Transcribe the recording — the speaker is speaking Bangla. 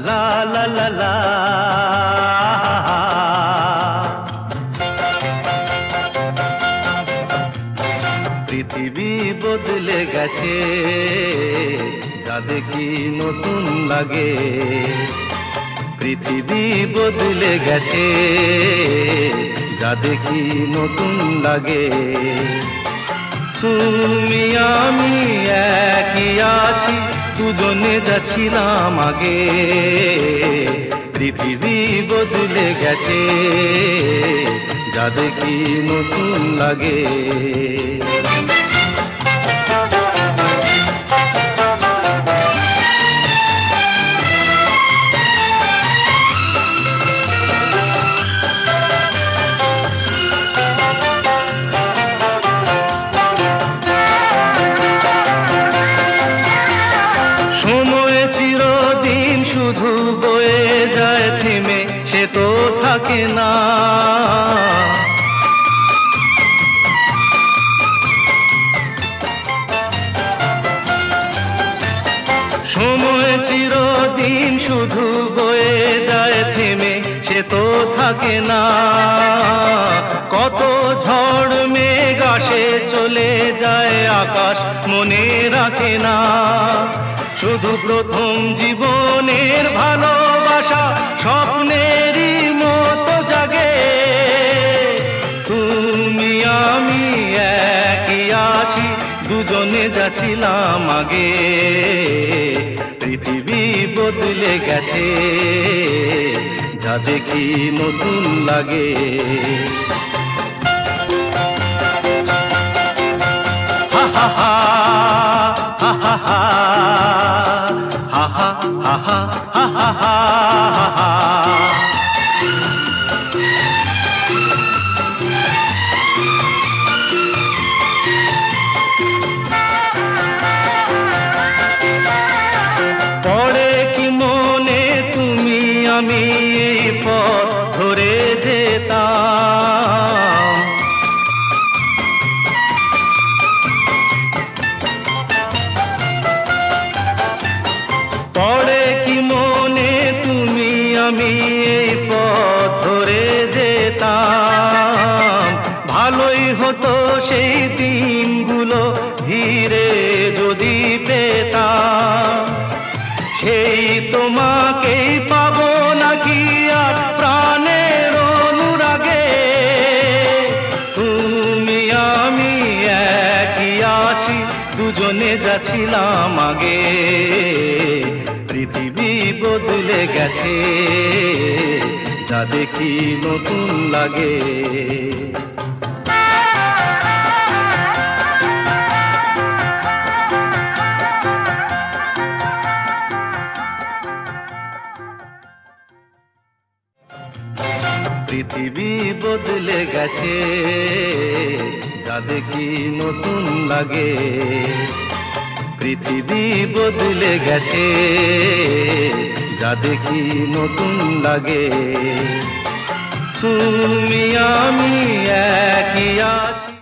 লা লা লা লা। পৃথিবী বদলে গেছে, যা দেখি নতুন লাগে। পৃথিবী বদলে গেছে, যা দেখি নতুন লাগে। তুমি আমি একই আছি, দুজনে যাচ্ছিলাম আগে। পৃথিবী বদলে গেছে, যা দেখি নতুন লাগে। সময় চিরদিন শুধু বয়ে যায় থেমে, সে তো থাকে না। সময় চিরদিন শুধু বয়ে যায় থেমে, সে তো থাকে না। কত ঝড় মেঘ আসে চলে যায়, আকাশ মনে রাখে না। শুধু প্রথম জীবনের ভালোবাসা স্বপ্নেরই মতো জাগে। তুমি আমি একই আছি, দুজনে যাচ্ছিলাম আগে। পৃথিবী বদলে গেছে, যা দেখি নতুন লাগে। হা হা হা হা হা হা হা হা হা হা হা হা হা। পড়ে কি মনে তুমি আমি এই পথ ধরে যেতাম। পড়ে কি মনে তুমি আমি এই পথ ধরে যেতাম। ভালোই হতো সেই দিনগুলো ধীরে যদি পেতাম। সেই তোমাকেই পাবো নাকি আর প্রাণের অনুরাগে। তুমি আমি একই আছি, দুজনে যাচ্ছিলাম আগে। পৃথিবী বদলে গেছে, যা দেখি নতুন লাগে। পৃথিবী বদলে গেছে, যা দেখি নতুন লাগে। পৃথিবী বদলে গেছে, যা দেখি নতুন লাগে। তুমি আমি একই আছি।